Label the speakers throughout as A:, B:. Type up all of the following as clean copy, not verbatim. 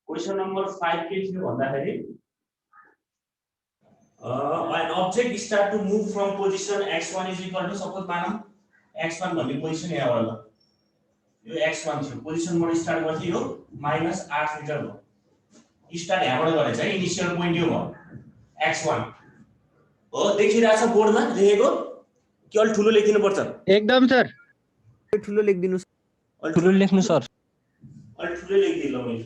A: Question number 5 के थियो भन्दाखेरि an object start to move from position x1 is equal to suppose मानौं x1 भन्ने position यहाँ होला यो x1 थियो पोजिसनबाट स्टार्ट गर्थ्यो यो -8 मिटर भयो स्टार्ट यहाँबाट गरेछ है इनिशियल पोइन्ट यो भयो x1 हो देखिरहेछ बोर्डमा लेखेको के अलि ठुलो लेखिदिनु पर्छ
B: एकदम सर
C: ठुलो लेखिदिनु
A: अलि
B: ठुलो लेख्नु सर
A: अलि ठुलो लेखिदिनु ल मैले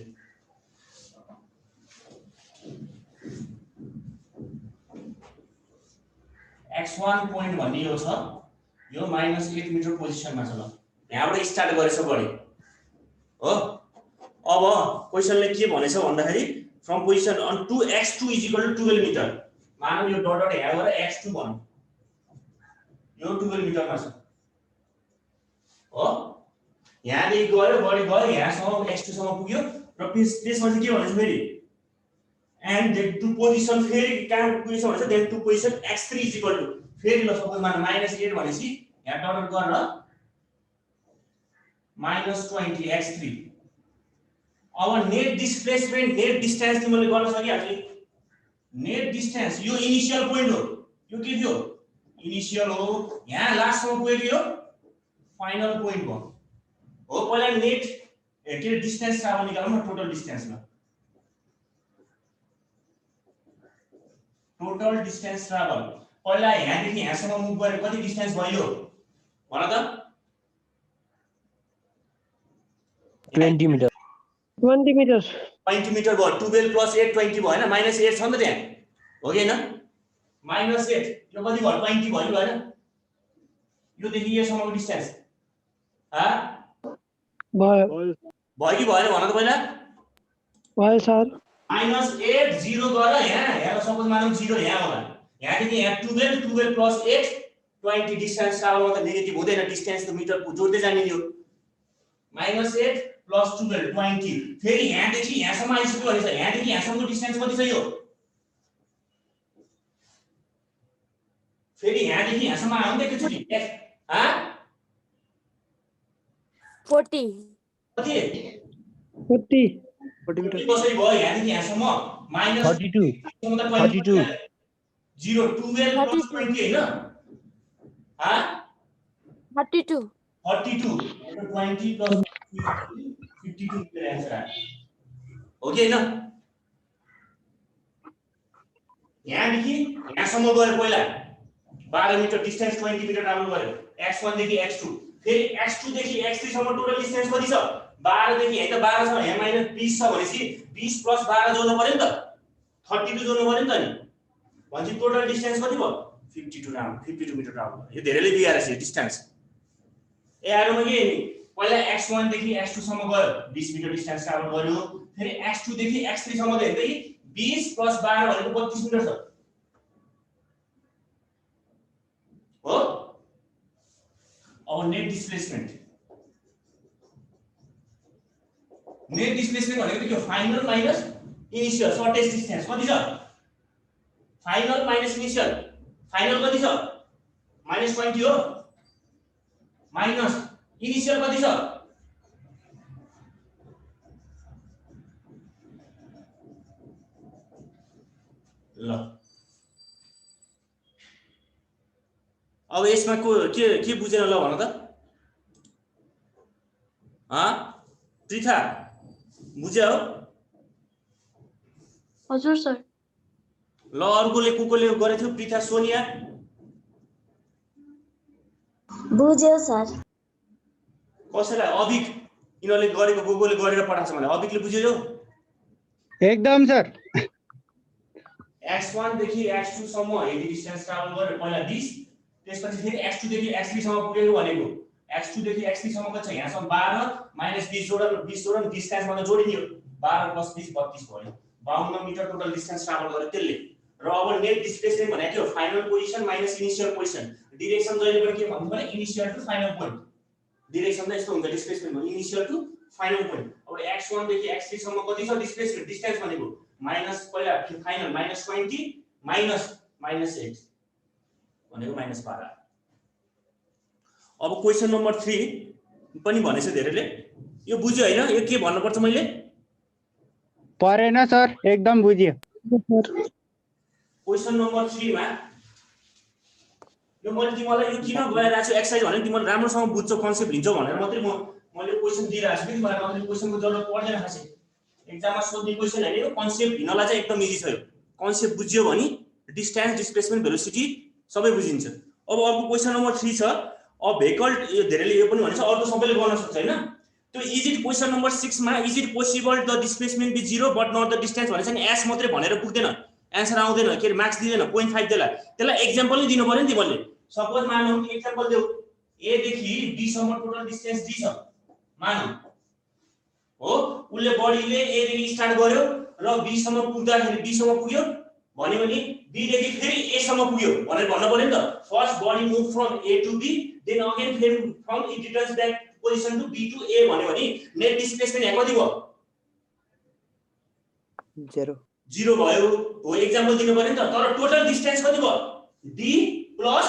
A: x1 पोइन्ट भन्ने यो छ यो -8 मिटर पोजिसनमा छ ल यहाँबाट स्टार्ट गरेछ बढी हो अब क्वेशनले के भनेछ भन्दाखेरि from position one to x2 = 12 meter मानौ यो डट डट यहाँ गएर x2 भनौं यो 12 मिटरमा छ हो यहाँदेखि गयो बढी गयो यहाँसम्म x2 सम्म पुग्यो र त्यसपछि के भनेछ फेरि and then to position फेरि कहाँ पुगेछ भन्छ then to position x3 = फेरि ल सपोज मान -8 भनेपछि यहाँ डट डट गरेर -20 x3 अब नेट डिस्प्लेसमेन्ट नेट डिस्टेन्स तिमीले गर्न सकिहाल्छौ नेट डिस्टेन्स यो इनिशियल पोइन्ट हो यो के थियो इनिशियल हो यहाँ लास्ट सम्म पुग्यो यो फाइनल पोइन्ट हो हो पहिला नेट के डिस्टेन्स ट्राभल निकालौँ न टोटल डिस्टेन्समा टोटल डिस्टेन्स ट्राभल पहिला यहाँदेखि यहाँसम्म मुभ गरे कति डिस्टेन्स भयो भन त
B: 20 मिटर
D: 20 मिटर
A: 20 मिटर भयो 12 + 8 20 भयो हैन -8 छ नि त त्यहाँ हो कि हैन -8 यो कति भयो 20 भयो हैन यो देखि यसम्मको डिस्टेन्स
D: भयो
A: भयो कि भएन भन त पहिला
D: भयो सर
A: -8 0 गर यहाँ सपोज मानौं 0 यहाँ होला यहाँदेखि यहाँ 12 + 8 20 डिस्टेन्स ट्राभल त नेगेटिभ हुँदैन डिस्टेन्स त मिटर जोड्दै जाने यो -8 + 12 20 फेरि यहाँदेखि यहाँसम्म आइसक्यो भनेछ यहाँदेखि यहाँसम्मको डिस्टेन्स कति छ यो फेरि यहाँदेखि यहाँसम्म आउँ त एकचोटी
E: 40
A: कति
D: 40
A: मिटर कसरी भयो यहाँदेखि यहाँसम्म
B: -32
A: 0 12 + 20 हैन
E: 32
A: 20 + 52 मिटर आन्सर आयो हो कि हैन यहाँदेखि यहाँसम्म गयो पहिला 12 मिटर डिस्टेन्स 20 मिटर ट्राभल गर्यो x1 देखि x2 फेरि x2 देखि x3 सम्म टोटल डिस्टेन्स कति छ 12 देखि यता 12 छ यहाँ -20 छ भनेपछि 20 + 12 जोड्नु पर्यो नि त 32 जोड्नु पर्यो नि त नि भनेपछि टोटल डिस्टेन्स कति भयो 52 मिटर ट्राभल यो धेरैले बिगारेछ यो डिस्टेन्स ए आरोमा के नि पहिला x1 देखि x2 सम्म गयो 20 मिटर डिस्टेन्स ट्राभल गर्यो फेरि x2 देखि x3 सम्म त हेर्दै 20 + 12 भनेको 32 मिटर छ हो अब नेट डिस्प्लेसमेन्ट भनेको के final minus initial shortest distance कति छ फाइनल माइनस इनिशियल फाइनल कति छ -20 हो माइनस इनिशियल कति छ ल अब यसमा के बुझेन ल भन त पृथा बुझ्यौ
E: हजुर सर
A: ल अर्कोले कुकोले गरेथ्यो पृथा सोनिया
E: बुझ्यो सर
A: कसैलाई अभिक यिनीहरूले गरेको गोगोले गरेर पठाएको छ भने अभिकले बुझ्यो
B: एकदम सर
A: x1 देखि x2 सम्म यदि डिस्टेन्स ट्राभल गर्यो पहिला 20 त्यसपछि फेरि x2 देखि x3 सम्म पुगेको भनेको x2 देखि x3 सम्मको छ यहाँसम्म 12 - 20 जोडन डिस्टेन्स मा जोडिदियो 12 + 20 32 भयो 52 मिटर टोटल डिस्टेन्स ट्राभल गर्यो त्यसले र अब नेट डिस्प्लेसमेन्ट भनेको के हो final position minus initial position direction जहिले पनि के भन्नु पर्यो initial to final point direction त यस्तो हुन्छ डिस्प्लेसमेन्ट हो इनिशियल टु फाइनल पोइन्ट अब x1 देखि x3 सम्म कति छ डिस्प्लेसमेन्ट डिस्टेन्स भनेको माइनस पहिला फाइनल -20 माइनस -8 भनेको -12 अब क्वेशन नम्बर 3 पनि भनेछ धेरैले यो बुझ्यो हैन? यो के भन्नुपर्छ मैले?
B: परेन सर, एकदम बुझियो।
A: क्वेशन नम्बर 3 मा यो मैले तिमीलाई यो किन गइरहेको छु एक्सरसाइज भने तिमीले राम्रोसँग बुझ्छौ कन्सेप्ट लिन्छौ भनेर मात्रै मैले क्वेशन दिइरहेको छु कि तिमीलाई नत्र क्वेशनको जरुरत पर्दैन खासै। एक्जाममा सोध्ने क्वेशन हैन यो, कन्सेप्ट लिनलाई चाहिँ एकदम इजी छ यो। कन्सेप्ट बुझ्यो भने डिस्टेन्स, डिस्प्लेसमेन्ट, भेलोसिटी सबै बुझिन्छ। अब अर्को क्वेशन नम्बर 3 छ। अब भेहिकल यो धेरैले यो पनि भन्छ अर्को सबैले गर्न सक्छ हैन? त्यो इज इट क्वेशन नम्बर 6 मा is it possible the displacement be 0 but not the distance भनेछ नि एस मात्रै भनेर पुग्दैन, आन्सर आउँदैन, के मार्क्स दिदैन, 0.5 देला। त्यसलाई एक्जाम्पल नै दिनु पर्यो नि तिमीले। सपोज मानौ कि एक्जाम्पल देऊ, ए देखि बी सम्म टोटल डिस्टेन्स डी छ मानौ हो, उले बडीले ए देखि स्टार्ट गर्यो र बी सम्म पुग्दाखेरि बी सम्म पुग्यो भन्यो भने बी देखि फेरि ए सम्म पुग्यो भनेर भन्न पर्यो नि त। First body move from A to B then again फेरि from it returns back position to B to A भन्यो भने नेट डिस्प्लेसमेन्ट यहाँ कति भयो? 0 भयो हो। एक्जाम्पल दिनु पर्यो नि त। तर टोटल डिस्टेन्स कति भयो? D plus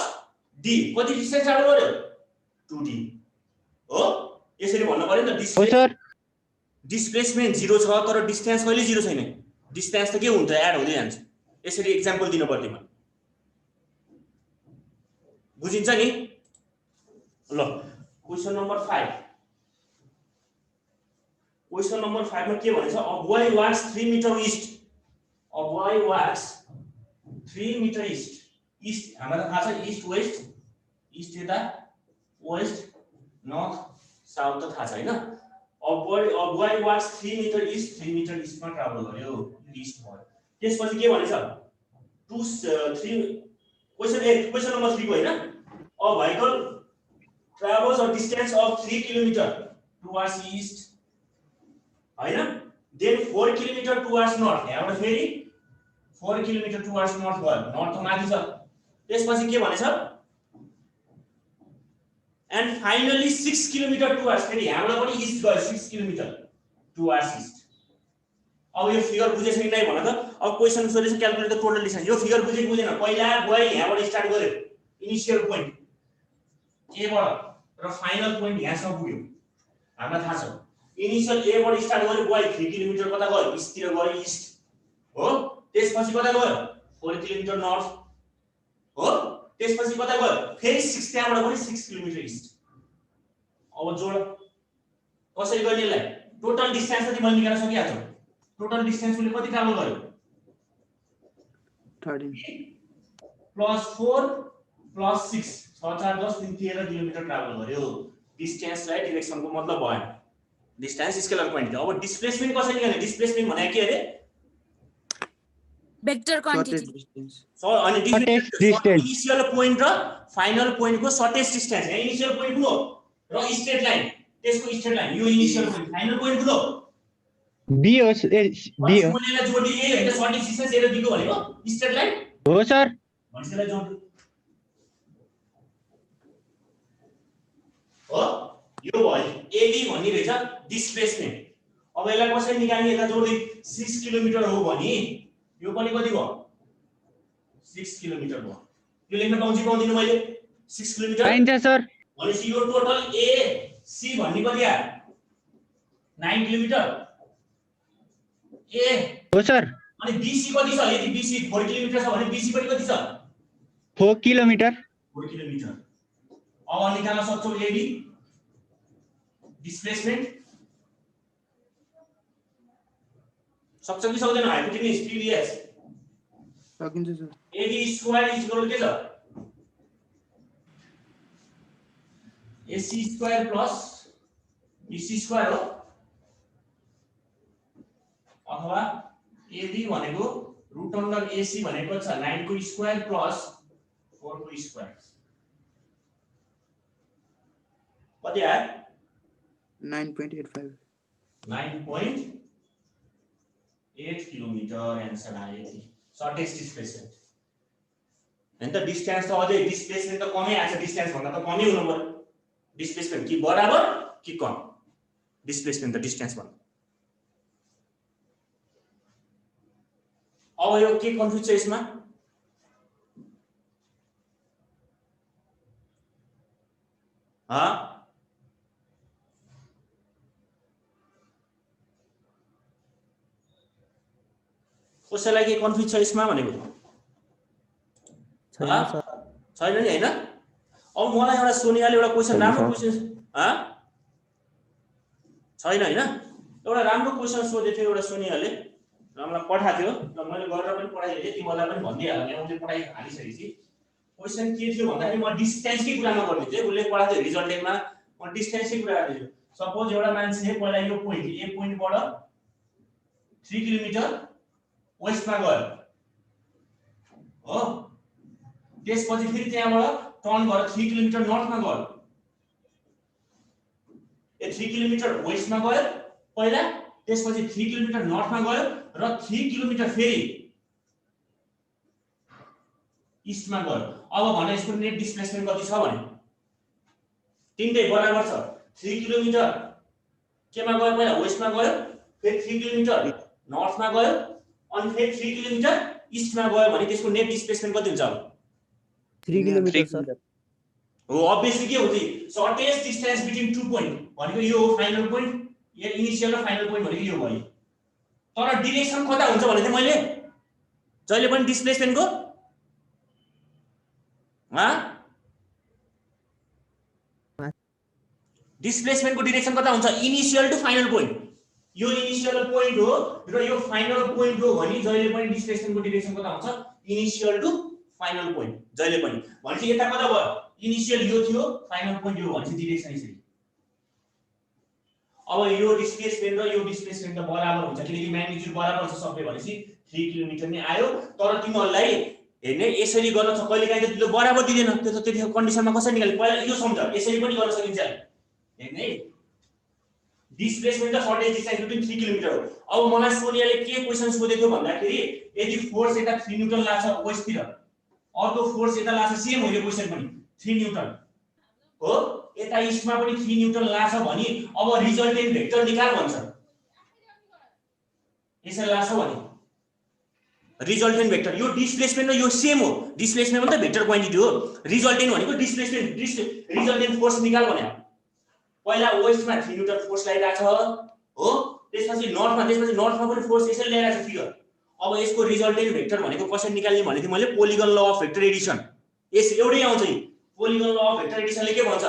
A: D. कति डिस्टेन्स ट्राभल गर्यो? 2d हो। यसरी भन्न पर्यो नि त।
B: हो सर।
A: डिस्प्लेसमेन्ट 0 छ तर डिस्टेन्स कहिले 0 छैन। डिस्टेन्स त के हुन्छ? एड हुँदै जान्छ। यसरी एक्जाम्पल दिनु पर्यो तिमीले। बुझिन्छ नि? ल क्वेशन नम्बर 5। क्वेशन नम्बर 5 मा के भनेछ? A boy walks 3 metre east. A boy walks 3 metre east. East हामीलाई थाहा छ ईस्ट वेस्ट, ईस्ट यता वेस्ट नर्थ साउथ त थाहा छ हैन? A boy walks 3 metre east, 3 metre ईस्टमा ट्राभल गर्यो, ईस्ट भयो। त्यसपछि के भनेछ? 2 3 क्वेशन नम्बर 3 को हैन? A vehicle travels a distance of 3 km towards east हैन? then 4 km towards north। यहाँबाट फेरि 4 km towards north भयो, नर्थ त माथि छ। त्यसपछि के भनेछ? and finally 6 km towards, फेरि यहाँबाट पनि ईस्ट गयो 6 km towards east। अब यो फिगर बुझेछ कि नै भन त? अब क्वेशन सोधेछ क्याल्कुलेट द टोटल डिस्टेन्स। यो फिगर बुझेको बुझेन? पहिला गयो यहाँबाट स्टार्ट गर्यो इनिशियल पोइन्ट ए बाट र फाइनल पोइन्ट यहाँसम्म पुग्यो। हामीलाई थाहा छ इनिशियल ए बाट स्टार्ट गर्यो गयो 3 किलोमिटर कता गयो? ईस्टतिर गयो, ईस्ट हो। त्यसपछि कता गयो? 4 किलोमिटर नर्थ हो। त्यसपछि कता गयो? फेरि 6 त्यहाँबाट पनि 6 किलोमिटर ईस्ट। अब जोड कसरी गर्ने यसलाई? टोटल डिस्टेन्स त मैले निकाल्न सकिहाल्छु। टोटल डिस्टेन्स उले कति ट्राभल गर्यो?
C: 13
A: प्लस 4 प्लस 6 6 4 10 3 13 किलोमिटर ट्राभल गर्यो। डिस्टेन्सलाई डाइरेक्सनको मतलब भएन, डिस्टेन्स स्केलर क्वान्टिटी। अब डिस्प्लेसमेन्ट कसरी निकाल्ने? डिस्प्लेसमेन्ट भने के अरे?
E: Vector quantity.
A: सो अनि
B: Shortest distance।
A: इनिशियल पोइन्ट र फाइनल पोइन्टको सर्टेस्ट डिस्टेन्स। यहाँ इनिशियल पोइन्ट कुन हो? र स्ट्रेट लाइन, त्यसको स्ट्रेट लाइन यो इनिशियल पोइन्ट। फाइनल पोइन्ट कुन हो?
B: बी हो, बी हो।
A: मैले जोडी ए हैन, सर्टेस्ट डिस्टेन्स ए र बी को भनेको स्ट्रेट लाइन
B: हो सर।
A: भनेपछि यसलाई जोड हो। यो भयो एबी भन्ने रहेछ डिस्प्लेसमेन्ट। अब यसलाई कसरी निकाल्ने? यसलाई जोड्दै 6 किलोमिटर हो भने यो पनि कति भयो? 6 किलोमिटर भयो। यो लेख्न पाउँदिन मैले 6 किलोमिटर
B: पाइन्छ सर।
A: भनेपछि यो टोटल ए सी भन्ने कति आयो? 9 किलोमिटर ए
B: हो सर।
A: अनि बीसी कति छ? यदि बीसी 4 किलोमिटर छ भने बीसी पनि कति छ?
B: 4 किलोमिटर।
A: 4 किलोमिटर। अब निकाल्न सक्छौ एबी डिस्प्लेसमेन्ट। सक्छ कि सक्दैन? हाइपोटेन्युस प्रिभियस
C: सकिन्छ sir.
A: AB square is equal के छ? AC square plus BC square हो, अथवा एबी भनेको रुट अन्डर एसी भनेको छ 9 को स्क्वायर प्लस 4 को स्क्वायर। कति आयो?
C: 9.85
A: 9.8 किलोमिटर आन्सर आयो। यति सर्टेस्ट डिस्प्लेसमेन्ट हैन त? डिस्टेन्स त अझै डिस्प्लेसमेन्ट त कमै आछ, डिस्टेन्स भन्दा त कमै हुनु पर्यो। डिस्प्लेसमेन्ट कि बराबर कि कम? डिस्प्लेसमेन्ट त डिस्टेन्स भन्दा। अब यो के कन्फ्युज छ यसमा? कसैलाई के कन्फ्युज छ यसमा भनेको
C: छैन सर
A: छैन नि हैन अब मलाई एउटा सोनियाले एउटा क्वेशन राम्रो क्वेशन छैन हैन एउटा राम्रो क्वेशन सोधेको थियो एउटा सोनियाले र मलाई पठाएको थियो र मैले गरेर पनि पठाइदिए तिमीलाई पनि भनिदिइहालेँ उसले पठाइहालिसकेपछि क्वेशन के थियो भन्दाखेरि म डिस्टेन्सकै कुरामा गर्दै उसले पढाएको थियो रिजल्टेन्टमा म डिस्टेन्सकै कुरा गर्दै सपोज एउटा मान्छे पहिला यो पोइन्ट ए पोइन्टबाट 3 किलोमिटर वेस्टमा गयो हो त्यसपछि फेरि त्यहाँबाट टर्न गरेर 3 किलोमिटर नर्थमा गयो ए 3 किलोमिटर वेस्टमा गयो पहिला त्यसपछि 3 किलोमिटर नर्थमा गयो र 3 किलोमिटर फेरि इस्टमा गयो अब भने यसको नेट डिस्प्लेसमेन्ट कति छ भने तीनटै बराबर छ 3 किलोमिटर केमा गयो पहिला वेस्टमा गयो फेरि 3 किलोमिटर नर्थमा गयो अनि फेरि 3 किलोमिटर इस्टमा गयो भने त्यसको नेट डिस्प्लेसमेन्ट कति हुन्छ अब
C: 3 किलोमिटर सर
A: हो obviously के हुन्छ shortest distance between two point भनेको यो हो फाइनल पोइन्ट यो इनिशियल र फाइनल पोइन्ट भनेको यो भयो तर डाइरेक्सन कता हुन्छ भने चाहिँ मैले जहिले पनि डिस्प्लेसमेन्टको डिस्प्लेसमेन्टको डाइरेक्सन कता हुन्छ इनिशियल टु फाइनल पोइन्ट यो इनिशियल पोइन्ट हो र यो फाइनल पोइन्ट हो भने जहिले पनि डिस्प्लेसमेन्टको डाइरेक्सन कता हुन्छ इनिशियल टु फाइनल पोइन्ट जहिले पनि भनेपछि यता कता भयो इनिशियल यो थियो फाइनल पोइन्ट यो भनेपछि डाइरेक्सन यसरी अब यो डिस्प्लेसमेन्ट र यो डिस्प्लेसमेन्ट त बराबर हुन्छ किनकि म्याग्निट्युड बराबर छ सबै भनेपछि 3 किलोमिटर नै आयो तर तिमीहरुलाई हेर्ने यसरी गर्न छ कहिलेकाहीँ त त्यो बराबर दिदैन त्यो त त्यति कन्डिसनमा कसरी निकाल्ने पहिला यो सम्झ यसरी पनि गर्न सकिन्छ हेर्ने डिस्प्लेसमेन्ट त शॉर्टेज डिस्टेन्स बिट्विन 3 किलोमिटर हो अब मलाई सोनियाले के क्वेशन सोधेको थियो भन्दाखेरि यदि फोर्स यता 3 न्यूटन लाग्छ वेस्टतिर अर्को फोर्स यता लाग्छ सेम हो यो क्वेशन पनि 3 न्यूटन हो यता इस्टमा पनि 3 न्यूटन लाग्छ भने अब रिजल्टेन्ट भेक्टर निकाल भन्छ यसरी लाग्छ भने रिजल्टेन्ट भेक्टर यो डिस्प्लेसमेन्ट र यो सेम हो डिस्प्लेसमेन्ट पनि त भेक्टर क्वान्टिटी हो रिजल्टेन्ट भनेको डिस्प्लेसमेन्ट रिजल्टेन्ट फोर्स निकाल भने पहिला वेस्टमा 3 न्यूटन फोर्स लागिराछ हो त्यसपछि नर्थमा पनि फोर्स यसरी ल्याइराछ फिगर अब यसको रिजल्टेन्ट भेक्टर भनेको कसरी निकाल्ने भने थिए मैले polygon law of vector Edison यस एउटै आउँछ नि पोलिगन ल अफ भेक्टर एडिसनले के भन्छ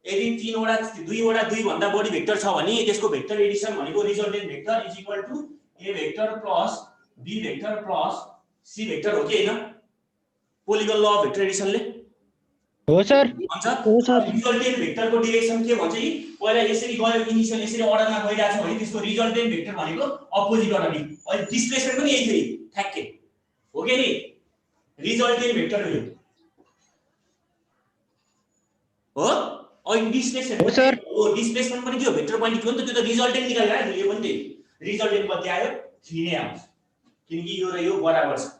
A: यदि 3 वटा 2 वटा 2 भन्दा बढी भेक्टर छ भने त्यसको भेक्टर एडिसन भनेको resultant vector is equal to A vector plus B vector plus C vector हो कि हैन पोलिगन ल अफ भेक्टर एडिसनले
B: हो सर
A: भन्छ रिजल्टेन्ट भेक्टरको डाइरेक्सन के भन्छ यी पहिला यसरी गयो इनिशियल यसरी अर्डरमा गइराछ भने त्यसको रिजल्टेन्ट भेक्टर भनेको अपोजिट अर्डर अनि डिस्प्लेसमेन्ट पनि यही थियो ठ्याक्कै हो के नि रिजल्टेन्ट भेक्टर हो यो हो अनि डिस्प्लेसमेन्ट
B: हो सर
A: हो डिस्प्लेसमेन्ट पनि के हो भेक्टर क्वान्टिटी हो नि त त्यो त रिजल्टेन्ट निकालेर यो पनि त्यही रिजल्टेन्ट कति आयो 3 नै आउँछ किनकि यो र यो बराबर छ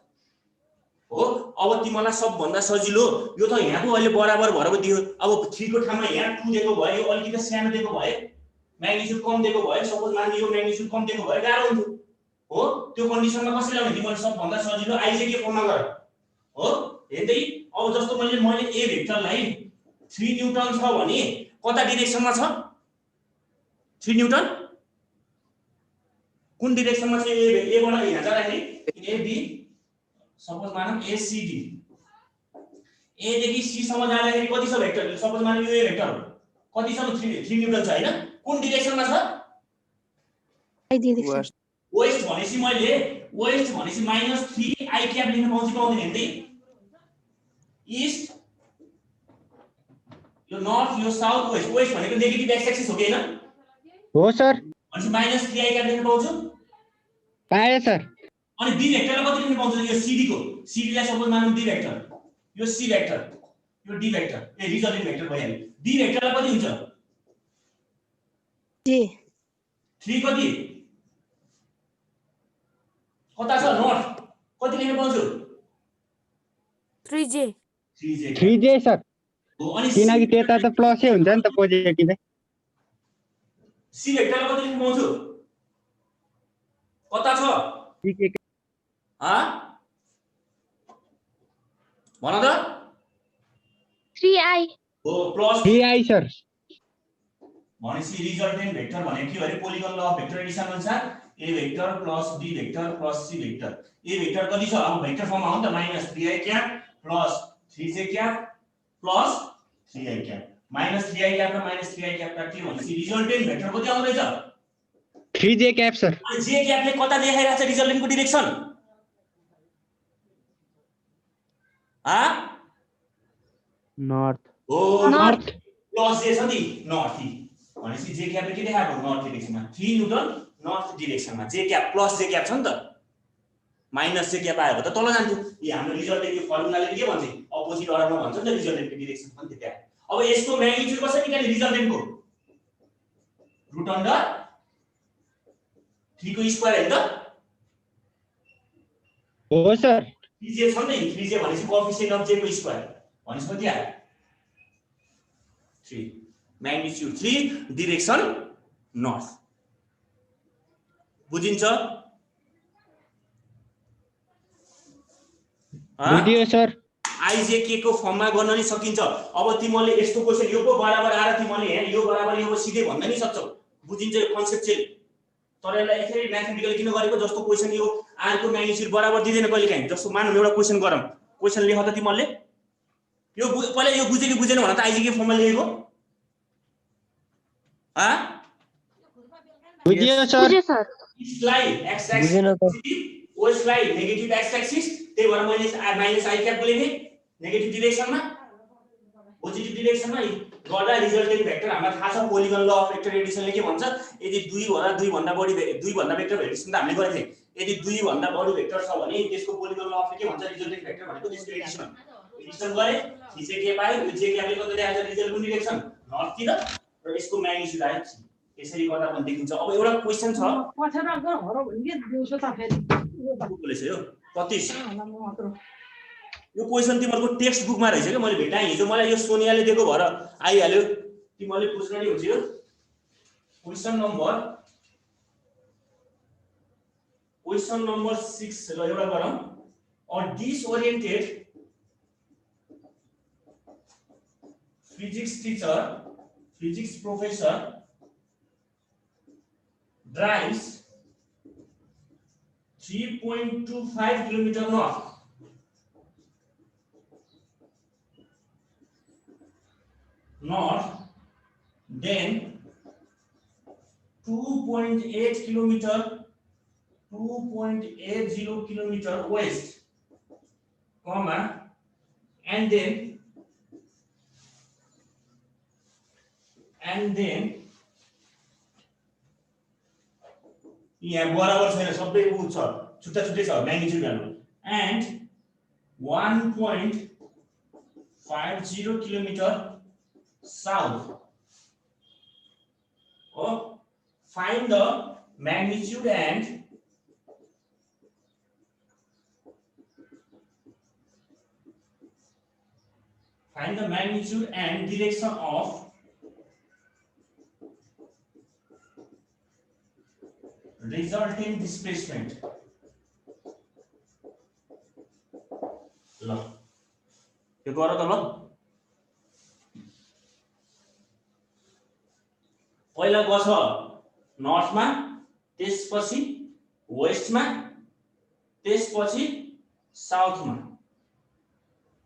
A: हो अब तिमीलाई सबभन्दा सजिलो यो त यहाँको अहिले बराबर भएर पो दियो अब 3 को ठाउँमा यहाँ 2 दिएको भयो यो अलिकति सानो दिएको भए म्याग्निट्युड कम दिएको भए सपोज मान्नु यो म्याग्निट्युड कम दिएको भए गाह्रो हुन्थ्यो हो त्यो कन्डिसनमा कसरी ल्याउने तिमीले सबभन्दा सजिलो आइजे के फर्ममा गर हो हेर्दै अब जस्तो मैले ए भेक्टरलाई 3 न्यूटन छ भने कता डाइरेक्सनमा छ 3 न्यूटन कुन डाइरेक्सनमा छ ए बाट यहाँ जाँदाखेरि ए बी सपोज मानौं एसीडी ए देखि सी सम्म जाँदाखेरि कति छ भेक्टर सपोज मानौं यो ए भेक्टर हो कति छ 3 न्यूटन छ हैन कुन डाइरेक्सनमा छ वेस्ट भनेसी मैले वेस्ट भनेसी -3 आई क्याप लेख्न पाउँछु पाउँदैन हेर्दै ईस्ट यो नर्थ यो साउथ वेस्ट भनेको नेगेटिभ एक्स एक्सिस हो कि हैन
B: हो सर
A: भनेसी -3 आई क्याप लेख्न पाउँछु
B: पाए सर
A: अनि बी भेक्टरलाई कति लेख्न पाउँछ यो सीडी को सीडी लाई सपोज मानौं डी भेक्टर यो सी भेक्टर यो डी भेक्टर ए रिजल्टेन्ट भेक्टर भइहाल्यो डी भेक्टरलाई कति हुन्छ
E: जी
A: 3 कति कता छ नर्थ कति लेख्न पाउँछु
E: 3j
B: 3j सर
A: हो अनि
B: किनकि त्यता त प्लसै हुन्छ नि त पोजिटिभ
A: सी भेक्टरलाई कति लेख्न पाउँछु कता छ भन त
E: 3i
A: हो प्लस
B: 3i सर
A: भनेपछि रिजल्टेन्ट भेक्टर भनेको के भने polygon law of vector Edison अनुसार a vector plus b vector plus c vector a vector कति छ अब भेक्टर फर्ममा हो नि त -3i cap plus 3j cap plus 3i cap -3i cap र -3i क्याप काट्यो भनेपछि रिजल्टेन्ट भेक्टर कति आउँदै छ
B: 3j क्याप सर।
A: अनि j क्यापले कता देखाइरहेछ रिजल्टेन्टको डिरेक्सन
C: नॉर्थ
A: हो
B: नर्थ।
A: प्लस j छ नि नर्थ भनेपछि j क्यापले के देखाएको नर्थ डिरेक्सनमा 3 न्युटन नर्थ डिरेक्सनमा j cap plus j cap छ नि त माइनस j क्याप आएको त तल जान्थ्यो यो हाम्रो रिजल्टेन्टको फर्मुलाले के भन्छ अपोजिट अर्डरमा भन्छ नि त रिजल्टेन्टको डिरेक्सन पनि त्यहाँ अब यसको म्याग्निट्युड कसरी निकाल्ने रिजल्टेन्टको रुट अन्डर 3 को स्क्वायर हैन त
B: हो सर।
A: 3j छ नि 3j भनेपछि कोएफिसिएन्ट अफ j को स्क्वायर भनेपछि कति आयो 3 म्याग्निट्युड 3 डिरेक्सन नर्थ बुझिन्छ
B: बुझियो सर।
A: आइजेके को फर्ममा गर्न नि सकिन्छ अब तिमीले यस्तो क्वेशन यो को बराबर आएर तिमीले यहाँ यो बराबर यो सिधै भन्न नि सक्छौ बुझिन्छ यो कन्सेप्ट चाहिँ तर यसलाई यसरी म्याथमेटिकली किन गरेको जस्तो क्वेशन यो आर को म्याग्निट्युड बराबर दिदैन कहिले काहीँ जस्तो मानौ एउटा क्वेशन गरौँ क्वेशन लेख त तिमीले यो पहिला यो बुझे कि बुझेन भन त आइजेके फर्ममा लेखेको
B: बुझियो सर।
E: बुझे सर।
A: यसलाई x
C: बुझेन त।
A: एक्सिस ओसलाई नेगेटिभ x एक्सिस त्यही भएर मैले माइनस i क्याप लेखे नेगेटिभ डिरेक्सनमा पोजिटिभ डिरेक्सनमा गर्दा रिजल्टेन्ट भेक्टर हामीलाई थाहा छ पोलिगन ल अफ भेक्टर एडिसनले के भन्छ यदि 2 भन्दा बढी 2 भन्दा भेक्टर एडिसन त हामीले गरेथे यदि 2 भन्दा बढी भेक्टर छ भने त्यसको पोलिगन ल अफ के भन्छ रिजल्टेन्ट भेक्टर भनेको त्यसको एडिसन गरे थिचे के पाए यो जे क्यापले कति देखाउँछ रिजल्टेन्ट डिरेक्सन नर्थतिर र यसको म्याग्निट्युड आयो यसरी गर्दा पनि देखिन्छ अब एउटा क्वेशन छ बोलेछ यो 25 यो क्वेशन तिमीहरुको टेक्स्ट बुकमा रहेछ के मैले भेटाएँ हिजो मलाई यो सोनियाले दिएको भएर आइहाल्यो तिमीले बुझ्न नि हुन्छ यो क्वेशन नम्बर 6 ल एउटा गरौँ a डिसओरिएन्टेड physics professor drives 3.25 km north then 2.80 km west comma and then यहाँ बराबर छैन सबै उ छ छुट्टा छुट्टै छ magnitude value and 1.50 kilometre south find the magnitude and direction of resultant displacement ल यो गर त ल पहिला गछ नर्थमा त्यसपछि वेस्टमा त्यसपछि साउथमा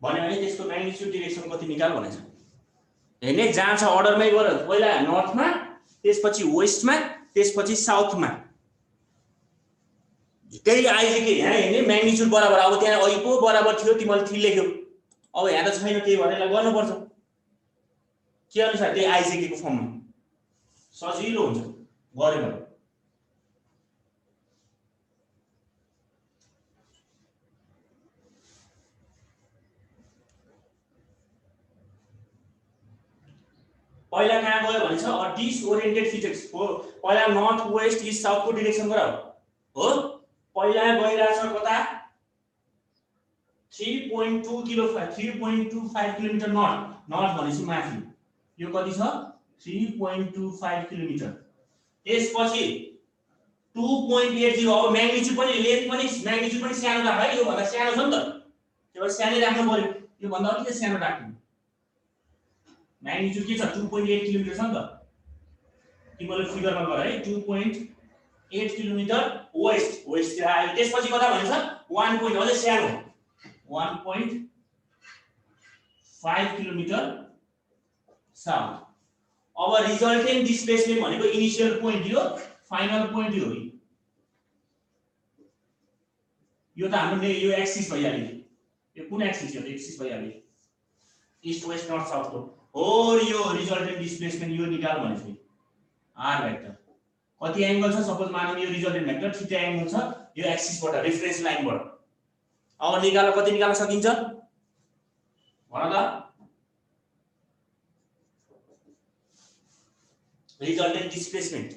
A: भन्यो भने त्यसको म्याग्निट्युड डिरेक्सन कति निकाल भनेछ हैन जहाँ छ अर्डरमै गर पहिला नर्थमा त्यसपछि वेस्टमा त्यसपछि साउथमा त्यही आइजेके यहाँ हेर्ने म्याग्निट्युड बराबर अब त्यहाँ अहिलेको बराबर थियो तिमीले 3 लेख्यौ अब यहाँ त छैन त्यही भएर यसलाई गर्नुपर्छ के अनुसार त्यही आइजेके को फर्ममा सजिलो हुन्छ गरे भने पहिला कहाँ गयो भने छ अ डिसओरिएन्टेड फिजिक्स हो पहिला नर्थ वेस्ट इस्ट साउथ को डिरेक्सन गराउ हो पहिला गइराछ कता 3.25 किलोमिटर नर्थ भनेपछि माथि यो कति छ 3.25 किलोमिटर त्यसपछि 2.80 अब म्याग्निट्युड पनि लेन्थ पनि म्याग्निट्युड पनि सानो राख है यो भन्दा सानो छ नि त त्यो भएर सानै राख्नु पर्यो यो भन्दा अलिकति सानो राख्नु म्याग्निट्युड के छ 2.8 किलोमिटर छ नि त तिमीले फिगरमा गर है 2.8 किलोमिटर वेस्ट तिर आयो त्यसपछि कता भन्छ 1 पोइन्ट अझै सानो 1.5 किलोमिटर साउथ अब रिजल्टेन्ट डिस्प्लेसमेन्ट भनेको इनिशियल पोइन्ट यो फाइनल पोइन्ट यो त हाम्रो यो एक्सिस भइहाल्यो यो कुन एक्सिस हो एक्सिस भइहाल्यो ईस्ट वेस्ट नर्थ साउथ को हो यो रिजल्टेन्ट डिस्प्लेसमेन्ट यो निकाल भनेपछि आर भेक्टर कति एंगल छ सपोज मानौं यो रिजल्टेन्ट भेक्टर थीटा एंगल छ यो एक्सिसबाट रेफरेन्स लाइनबाट अब निकाल कति निकाल्न सकिन्छ भन त रिजल्टेन्ट डिस्प्लेसमेन्ट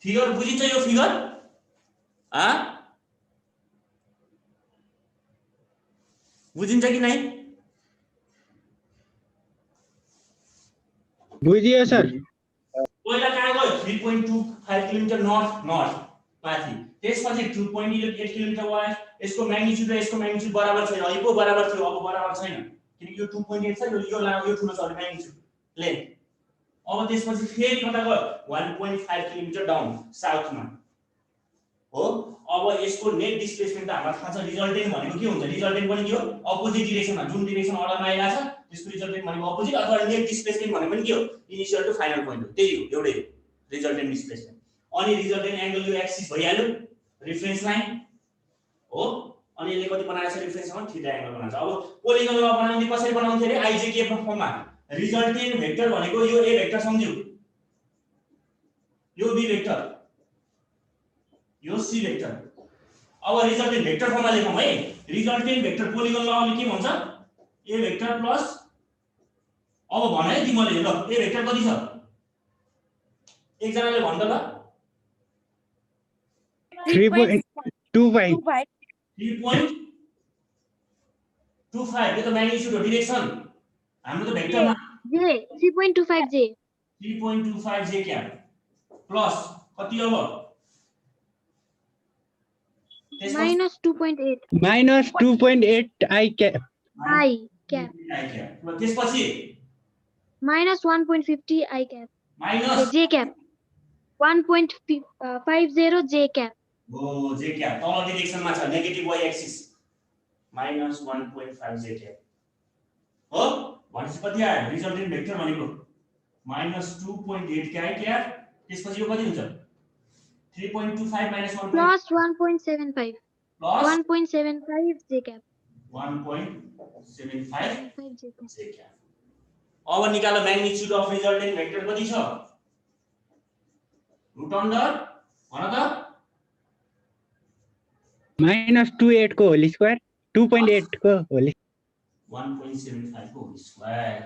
A: फिगर बुझिन्छ यो फिगर बुझिन्छ कि नै
B: बुझियो सर
A: पहिला कहाँ गयो 3.25 किलोमिटर नर्थ माथि त्यसपछि 2.8 किलोमिटर वेस्ट यसको म्याग्निट्युड र यसको म्याग्निट्युड बराबर छैन अहिले पो बराबर थियो अब बराबर छैन किनकि यो 2.8 छ यो ठुलो छ म्याग्निट्युड लेन्थ अब त्यसपछि फेरि कता गयो 1.5 किलोमिटर डाउन साउथमा हो अब यसको नेट डिस्प्लेसमेन्ट त हामीलाई थाहा छ रिजल्टेन्ट भनेको के हुन्छ रिजल्टेन्ट पनि के हो अपोजिट डिरेक्सनमा जुन डिरेक्सन अर्डरमा आइरा छ त्यसको रिजल्टेन्ट भनेको अपोजिट अथवा नेट डिस्प्लेसमेन्ट भनेको पनि के हो इनिशियल टु फाइनल पोइन्ट हो त्यही हो एउटै हो रिजल्टेन्ट डिस्प्लेसमेन्ट अनि रिजल्टेन्ट एंगल यो एक्सिस भइहाल्यो रेफरेन्स लाइन हो अनि यसले कति बनाएको छ रेफरेन्समा थीटा एंगल बनाएको छ अब पोलिगन ल बनाउने कसरी बनाउँथे रे आइजेके फर्ममा रिजल्टेन्ट भेक्टर भनेको यो ए भेक्टर सम्झ्यौ यो बी भेक्टर यो सी भेक्टर अब रिजल्टेन्ट भेक्टर फर्ममा लेखौं है रिजल्टेन्ट भेक्टर पोलिगन लले के भन्छ ए भेक्टर प्लस अब भन है तिमीले ल ए भेक्टर कति छ एक जनाले भन्छ ल
B: 3.25
A: 3.25 यो त म्याग्निट्युड हो डिरेक्सन हाम्रो त भेक्टरमा
E: J 3.25 J
A: 3.25 j क्या प्लस कति अब
E: minus 2.8
B: minus 2.8 I cap
E: I cap
A: त्यसपछि
E: minus 1.50 I cap
A: minus
E: J cap 1.50 J cap
A: हो जे क्या तल डिरेक्सनमा छ नेगेटिभ y एक्सिस -1.5 j क्या हो भनेपछि कति आयो रिजल्टेन्ट भेक्टर भनेको -2.8 क्या त्यसपछि यो कति हुन्छ 3.25 -1
E: plus 1.75
A: plus
E: 1.75 J cap
A: 1.75
E: J cap
A: j क्या अब निकालो म्याग्निट्युड अफ रिजल्टेन्ट भेक्टर कति छ रुट अन्डर भन त
B: -28 को होल स्क्वायर 2.8 को होल
A: 1.75 को होल स्क्वायर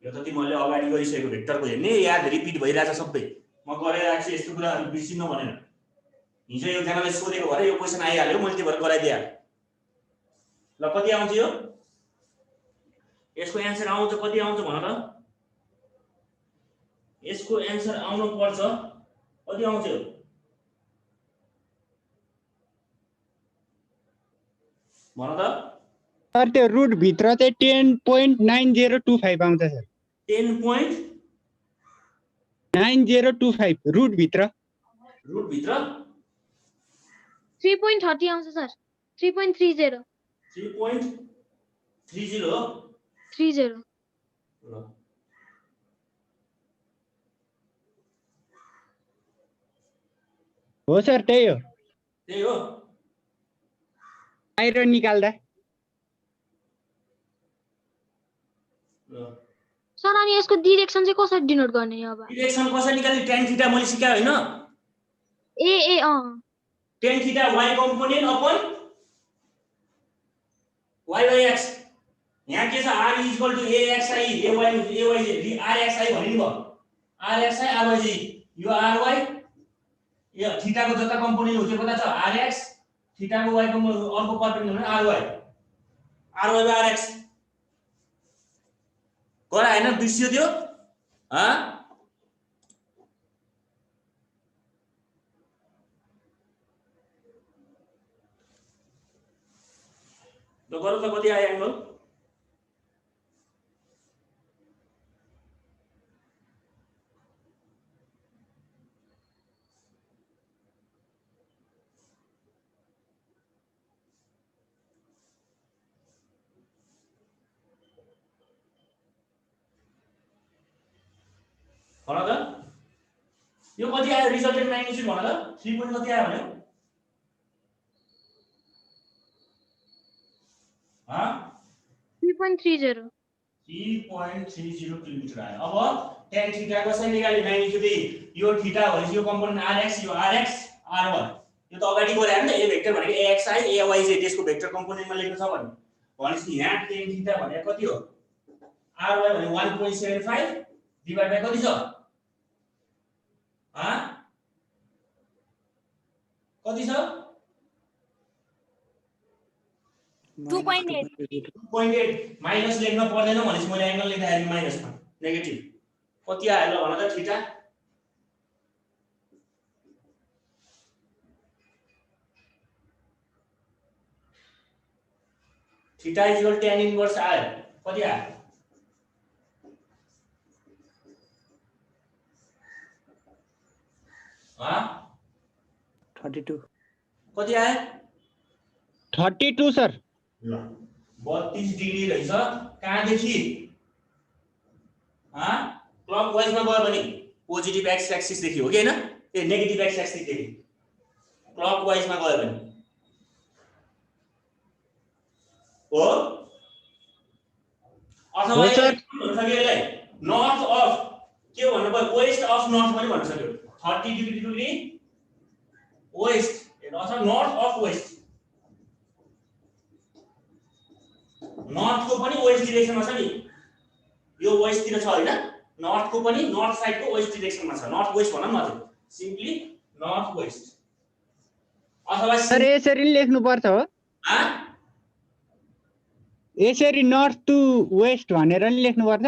A: यो त तिमीले अगाडि गरिसकेको भेक्टरको हेर्ने याद रिपिट भइरहेछ सबै म गराइरहेको छु यस्तो कुरा बिर्सिनु भनेर हिजो एकजनाले सोधेको भएर यो क्वेशन आइहाल्यो मैले त्यो भएर गराइदिए ल कति आउँछ यो यसको एन्सर आउँछ कति आउँछ भन त यसको एन्सर आउनु पर्छ कति आउँछ यो भन त
B: सर त्यो रुट भित्र चाहिँ 10.9025 आउँछ सर 10.9025 रुट भित्र
E: 3.30 आउँछ सर 3.30
A: 3.30 हो
E: 30
A: ल
B: हो सर त्यही हो
A: हो
B: बाहिर निकाल्दा
A: ल
E: सर अनि यसको डिरेक्सन चाहिँ कसरी डिनोट गर्ने अब
A: डिरेक्सन कसरी निकाल्ने tan थीटा मैले सिकाए हैन
E: ए
A: tan theta y component upon y by x यहाँ के छ r = axi ay rxi भनिनु भयो rxi ryi यो ry यो थीटा को जता कम्पोनेन्ट हो त्यो कता छ rx थीटा को y कम्पोनेन्ट अर्को परपेन्डिकुलर ry by rx गरा हैन बिर्सियो त्यो ल गरौ त कति आयो एंगल भन त यो कति आयो रिजल्टेन्ट म्याग्निट्युड भन त 3 पोइन्ट कति आयो भन्यो ह
E: 3.30
A: किलोमिटर आयो अब tan थीटा कसरी निकाल्ने म्याग्निट्युड यो थीटा भनेपछि यो कम्पोनेन्ट rx यो rx r1 यो त अगाडि गरे हैन ए भेक्टर भनेको axi ayj त्यसको भेक्टर कम्पोनेन्टमा लेख्नु छ भने भनेपछि यहाँ tan थीटा भनेको कति हो ry भने 1.75 डिभाइड बाइ कति छ ह कति छ 2.8 माइनस लेख्न पर्दैन भनेपछि मैले एंगल लेख्दाखेरि माइनसमा नेगेटिभ कति आयो ल भन त theta theta equal tan inverse आयो कति आयो ह
C: 32
A: कति आयो
B: 32 सर
A: ल 32 डिग्री रहेछ कहाँदेखि ह क्लकवाइजमा गयो भने पोजिटिभ एक्स एक्सिस देखि हो कि हैन ए नेगेटिभ एक्स एक्सिस देखि क्लकवाइजमा गयो भने हो अथवा भन्न सक्यो यसलाई नर्थ अफ के भन्नु पर्यो वेस्ट अफ नर्थ पनि भन्न सक्यो 30 डिग्री वेस्ट अथवा नर्थ अफ वेस्ट नर्थ को पनि वेस्ट डाइरेक्सनमा छ नि यो वेस्ट तिर छ हैन नर्थ को पनि नर्थ साइड को वेस्ट डाइरेक्सनमा छ नर्थ वेस्ट भनौं न त सिम्पली नर्थ वेस्ट अथवा
B: सर यसरी लेख्नु पर्छ हो
A: ह
B: यसरी नर्थ टु वेस्ट भनेर नि लेख्नु पर्छ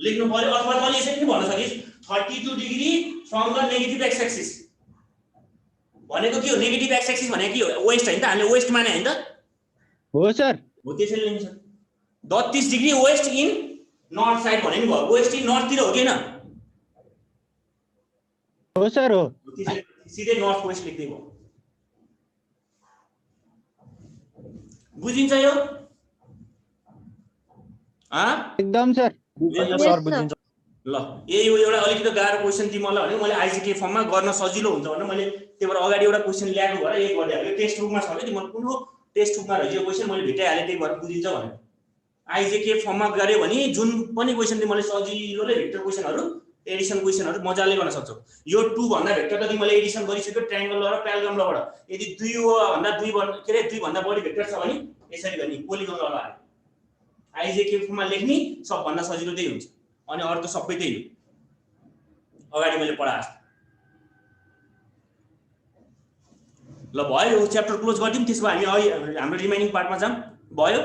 A: लेख्नु पर्यो अथवा तले यसरी पनि भन्न सकिस 32 degree from the negative x axis भनेको के हो नेगेटिभ एक्स एक्सिस भनेको के हो वेस्ट हैन त हामीले वेस्ट माने हैन त
B: हो सर
A: हो त्यसैले लेख्नु छ 32 degree west in north side भने नि भयो वेस्ट इन नर्थ तिर हो कि हैन
B: हो सर हो
A: सिधै नर्थ वेस्ट लेख्दै भयो बुझिन्छ यो ह
B: एकदम सर
E: सर बुझिन्छ
A: ल यो एउटा अलिकति गाह्रो क्वेशन तिमीलाई भने मैले आइजीके फर्ममा गर्न सजिलो हुन्छ भने मैले त्यही भएर अगाडि एउटा क्वेशन ल्याएको भएर एक गरिहाल्यो टेक्स्ट बुकमा छ भने तिमीले कुन टेक्स्ट बुकमा रहेछ यो क्वेशन मैले भेटाइहाले त्यही भएर बुझिन्छ भने आइजीके फर्ममा गरे भने जुन पनि क्वेशन तिमीले सजिलोले भेक्टर क्वेशनहरु एडिसन क्वेशनहरु मजाले गर्न सक्छौ यो 2 भन्दा भेक्टर त तिमीले एडिसन गरिसक्यो ट्रायंगल र प्याराग्राम लबाट यदि 2 भन्दा 2 के रे 2 भन्दा बढी भेक्टर छ भने यसरी गर्ने पोलिगन लबाट आइजीके फर्ममा लेख्ने सबभन्दा सजिलो त्यही हुन्छ अनि अरु त सबै त्यही हो अगाडि मैले पढाए ल भयो यो च्याप्टर क्लोज गर्दिम त्यसो भए हामी हाम्रो रिमेनिङ पार्टमा जाम भयो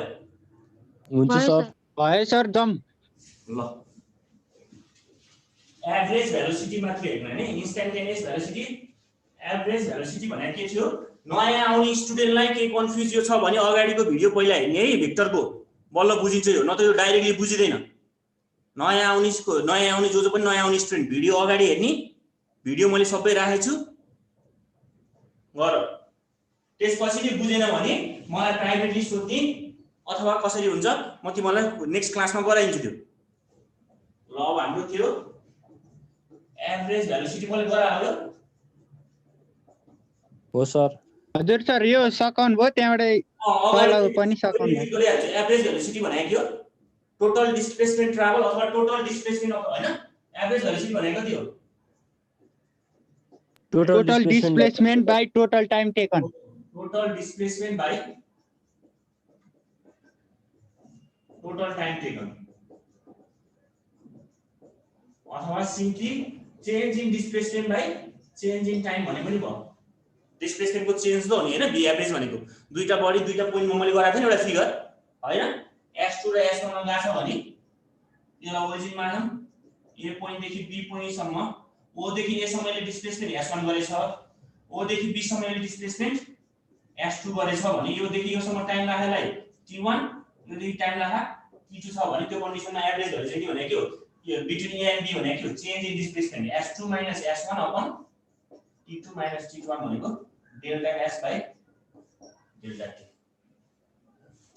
C: हुन्छ सर
B: भयो सर दम
A: ल एभरेज भेलोसिटी मात्र हेर्नु हैन इन्स्टन्टेनियस भेलोसिटी एभरेज भेलोसिटी भनेको के थियो नयाँ आउने स्टुडेन्टलाई के कन्फ्युज यो छ भने अगाडिको भिडियो पहिला हेर्ने है भेक्टरको बल्ल बुझिन्छ यो न त यो डाइरेक्टली बुझिदैन नयाँ आउने जो पनि नयाँ आउने स्टुडेन्ट भिडियो अगाडि हेर्ने भिडियो मैले सबै राखेको छु गर त्यसपछि नि बुझेन भने मलाई प्राइभेटली सोध्ने अथवा कसरी हुन्छ म तिमीलाई नेक्स्ट क्लासमा गराइन्छु त्यो ल अब हाम्रो थियो एभरेज भेलोसिटी मैले गरायो
C: हो सर
B: हजुर सर यो सकाउन भयो त्यहाँबाट पनि सकाउन भयो
A: एभरेज भेलोसिटी भनेको के हो टोटल डिस्प्लेसमेन्ट ट्राभल अथवा टोटल डिस्प्लेसमेन्ट हैन एभरेज भेलोसिटी भनेको कति हो
B: total displacement by total time taken
A: total displacement by total time taken अथवा simply change in displacement by change in time भने पनि भयो डिस्प्लेसमेन्टको चेन्ज त हो नि हैन बी एभरेज भनेको दुईटा बडी दुईटा पोइन्टमा मैले गराएको थिएँ एउटा फिगर हैन s2 र s1 मा गएको छ भने यसलाई ओरिजिनमा आम a पोइन्ट देखि b पोइन्ट सम्म o देखि a सम्मले डिस्प्लेसमेन्ट s1 गरेछ o देखि b सम्मले डिस्प्लेसमेन्ट s2 गरेछ भने यो देखि यो सम्म टाइम लाग्नलाई t1 यो देखि टाइम लाग्ला t2 छ भने त्यो कन्डिसनमा एभरेज भेलोसिटी भनेको के हो यो बिट्विन a एन्ड b भनेको के हो change in displacement s2 - s1 upon t2 - t1 भनेको delta s by delta t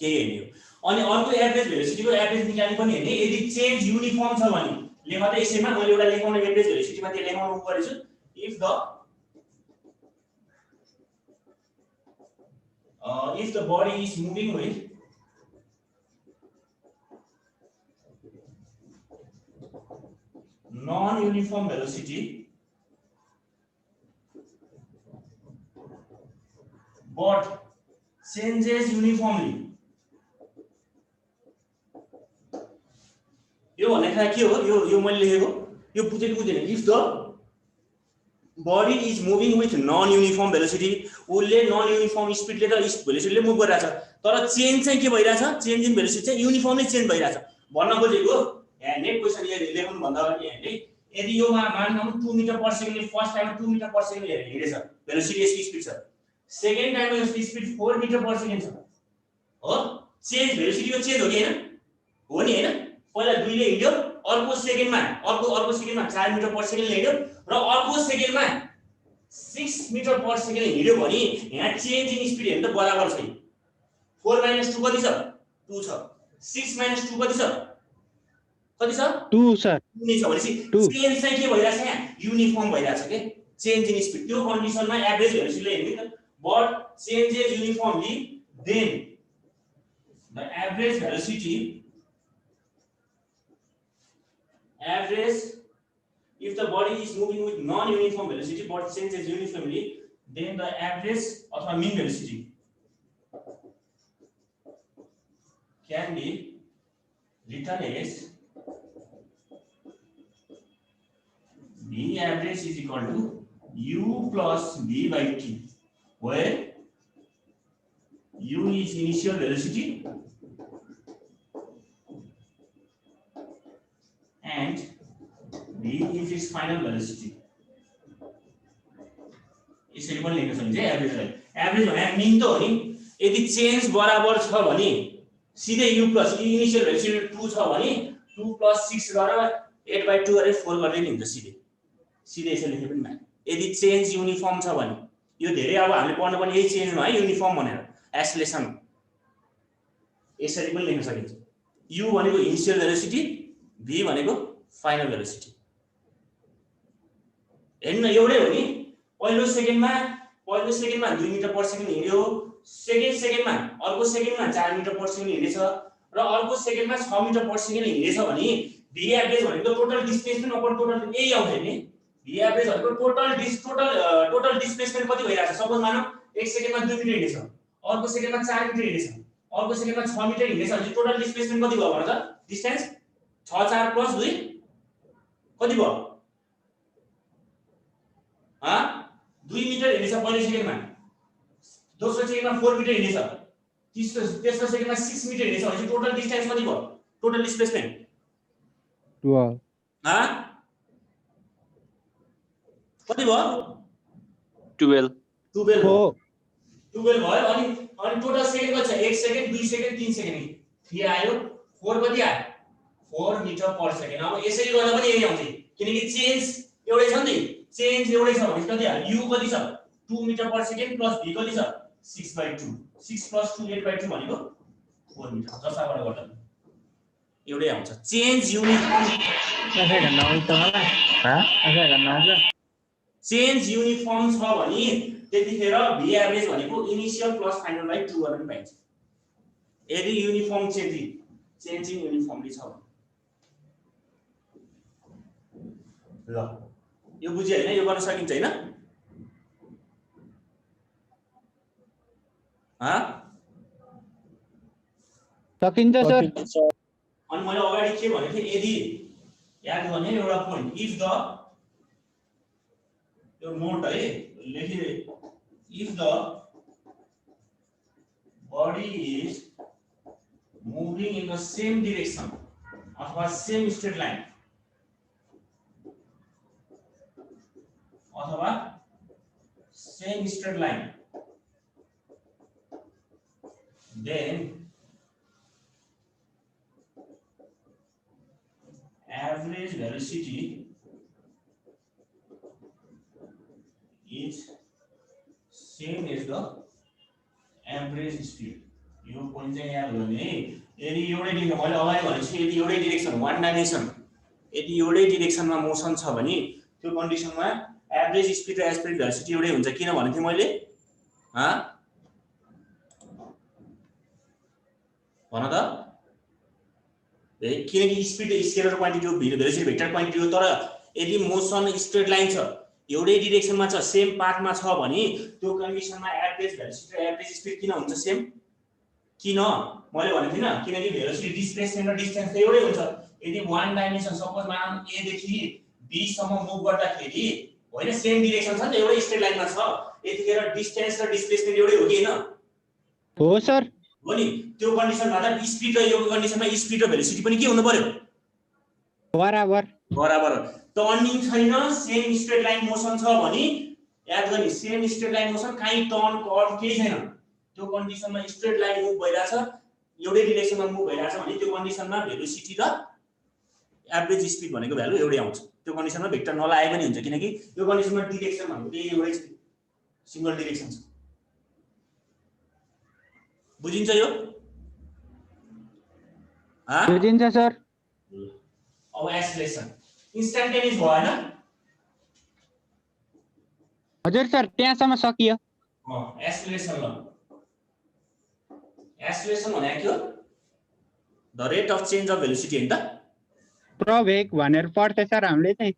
A: के हेर्ने हो अनि अर्को एभरेज भेलोसिटीको एभरेज निकाल्ने पनि हेर्ने यदि चेन्ज युनिफर्म छ भने लेख त यसैमा मैले एउटा लेखाउन एभरेज भेलोसिटीमा त्यो लेखाउनु परेछ if the body is moving with non-uniform velocity but changes uniformly यो भन्ने कुरा के हो यो मैले लेखेको यो बुझेको बुझेन if the body is moving with non-uniform velocity उसले non-uniform speed ले त velocity ले मुभ गरिरहेछ तर चेन्ज चाहिँ के भइरहेछ चेन्ज इन velocity चाहिँ युनिफर्मली चेन्ज भइरहेछ भन्न खोजेको यहाँ नेट क्वेशन यहाँ लेख्नु भन्दा अगाडि यहाँले यदि यो मानौँ 2 मिटर पर सेकेन्डले first time 2 metre per second हिँडेछ velocity यसको स्पिड छ सेकेन्ड टाइममा यसको स्पिड 4 मिटर पर सेकेन्ड छ हो चेन्ज velocity यो चेन्ज हो कि हैन हो नि हैन पहिला 2 ले हिँड्यो अर्को सेकेन्डमा 4 मिटर पर सेकेन्डले हिँड्यो र अर्को सेकेन्डमा 6 मिटर पर सेकेन्ड हिँड्यो भने यहाँ चेन्ज इन स्पिड हेर्नु त बराबर छ 4 - 2 कति छ 2 छ 6 - 2 कति छ
B: 2 सर
A: 2 नै छ भनेपछि चेन्ज चाहिँ के भइराछ यहाँ युनिफर्म भइराछ के चेन्ज इन स्पिड त्यो कन्डिसनमा एभरेज भेलोसिटीले हेर्नु त but changes uniformly then the average velocity average if the body is moving with non-uniform velocity but changes uniformly then the average or mean velocity can be written as v average is equal to u plus v by t where u is initial velocity and v is its final velocity यसरी पनि लेख्न सकिन्छ average भने mean त हो नि यदि change बराबर छ भने सिधै u प्लस इनिशियल भेलोसिटी 2 छ भने 2 + 6 गरेर 8/2 गरेर 4 गर्दै नि हुन्छ सिधै यसरी लेखे पनि भएन यदि चेन्ज युनिफर्म छ भने यो धेरै अब हामीले पढ्नु पनि यही चेन्ज हो है युनिफर्म भनेर एक्सेलेरेसन यसरी पनि लेख्न सकिन्छ u भनेको इनिशियल भेलोसिटी v भनेको फाइनल भेलोसिटी हेर्नु एउटै हो नि पहिलो सेकेन्डमा 2 मिटर पर सेकेन्ड हिँड्यो सेकेन्ड सेकेन्डमा अर्को सेकेन्डमा 4 मिटर पर सेकेन्ड हिँडेछ र अर्को सेकेन्डमा 6 मिटर पर सेकेन्ड हिँडेछ भने v एभरेज भनेको टोटल डिस्प्लेसमेन्ट अपन टोटल यही आउँछ नि v एभरेज भनेको टोटल डिस्प्लेसमेन्ट कति भइराछ सपोज मानौं एक सेकेन्डमा 2 मिटर हिँडेछ अर्को सेकेन्डमा 4 मिटर हिँडेछ अर्को सेकेन्डमा 6 मिटर हिँडेछ भने टोटल डिस्प्लेसमेन्ट कति भयो भन त डिस्टेन्स 6 4 + 2 कति भयो 2 मिटर हिँडेछ पहिलो सेकेन्डमा दोस्रो सेकेन्डमा 4 मिटर हिँडेछ तेस्रो सेकेन्डमा 6 मिटर हिँडेछ भने टोटल डिस्टेन्स कति भयो टोटल डिस्प्लेसमेन्ट
C: 12
A: कति भयो
C: 12
A: भयो अनि टोटल सेकेन्ड कति छ 1 सेकेन्ड 2 सेकेन्ड 3 सेकेन्ड 3 आयो 4 कति आयो 4 मिटर पर सेकेन्ड अब यसरी गर्दा पनि यही आउँछ किनकि चेन्ज एउटै छ नि चेन्ज एउटै छ भने कति आयो u कति छ 2 metre per second plus v कति छ 6/2 6 + 2 8/2 भनेको 4 मिटर जसाबाट गर्दा एउटै आउँछ चेन्ज चेन्ज युनिफर्म छ भने त्यतिखेर v एभरेज भनेको इनिशियल प्लस फाइनल बाइ 2 गरेर पाइन्छ यदि युनिफर्म चेन्जिङ युनिफर्मली छ भने ल यो बुझ्यो हैन यो गर्न सकिन्छ हैन
B: सकिन्छ सर
A: अनि मैले अगाडि के भनेको थिए यदि याद गर्ने एउटा पोइन्ट इफ द यो नोट है लेखिए if the body is moving in the same direction अथवा same straight line अथवा same straight line then average velocity is same as the average speed यो पोइन्ट चाहिँ याद गर्ने यदि एउटै डिरेक्सन मैले अगाडि भनेछु यदि एउटै डिरेक्सन वान डाइमेन्सन यदि एउटै डिरेक्सनमा मोसन छ भने त्यो कन्डिसनमा एभरेज स्पिड र एस्पेरेन्ट भेलोसिटी एउटै हुन्छ। किन भने थिए मैले भन त किनकि स्पिड स्केलर क्वान्टिटी हो, भेलोसिटी भेक्टर क्वान्टिटी हो। तर यदि मोसन स्ट्रेट लाइन छ, एउटै डिरेक्सनमा छ, सेम पाथमा छ भने त्यो कन्डिसनमा एभरेज भेलोसिटी र एभरेज स्पिड किन हुन्छ सेम? किन मैले भनेको थिइनँ? किनकि भेलोसिटी डिस्प्लेसमेन्ट र डिस्टेन्स त एउटै हुन्छ। यदि वान डाइमेन्सन सपोज मानौँ ए देखि बी सम्म मुभ गर्दाखेरि होइन सेम डिरेक्सन छ नि त, एउटै स्ट्रेट लाइनमा छ, यतिखेर डिस्टेन्स र डिस्प्लेसमेन्ट एउटै हो कि हैन?
B: हो सर।
A: हो नि। त्यो कन्डिसनमा त स्पिड र यो कन्डिसनमा स्पिड र भेलोसिटी पनि के हुनु पर्यो?
B: बराबर
A: बराबर। टर्निङ छैन, सेम स्ट्रेट लाइन मोसन छ भने याद गर्ने सेम स्ट्रेट लाइन मोसन काहीँ टर्न कर्भ केही छैन। त्यो कन्डिसनमा स्ट्रेट लाइन मुभ भइरहेछ, एउटै डिरेक्सनमा मुभ भइरहेछ भने त्यो कन्डिसनमा भेलोसिटी र एभरेज स्पिड भनेको भ्यालु एउटै आउँछ। त्यो कन्डिसनमा भेक्टर नलाए पनि हुन्छ किनकि यो कन्डिसनमा डिरेक्सन भनेको त्यही एउटै सिंगल डिरेक्सन छ। बुझिन्छ यो?
B: बुझिन्छ सर।
A: अब एक्सेलरेसन इन्स्ट्यान्टेनियस भयो हैन?
B: हजुर सर, त्यहाँसम्म सकियो।
A: एक्सेलरेसन ल एक्सेलरेसन भनेको के हो? The rate of change of velocity हैन त?
B: प्रवेग भनेर पढ्छ सर हामीले चाहिँ।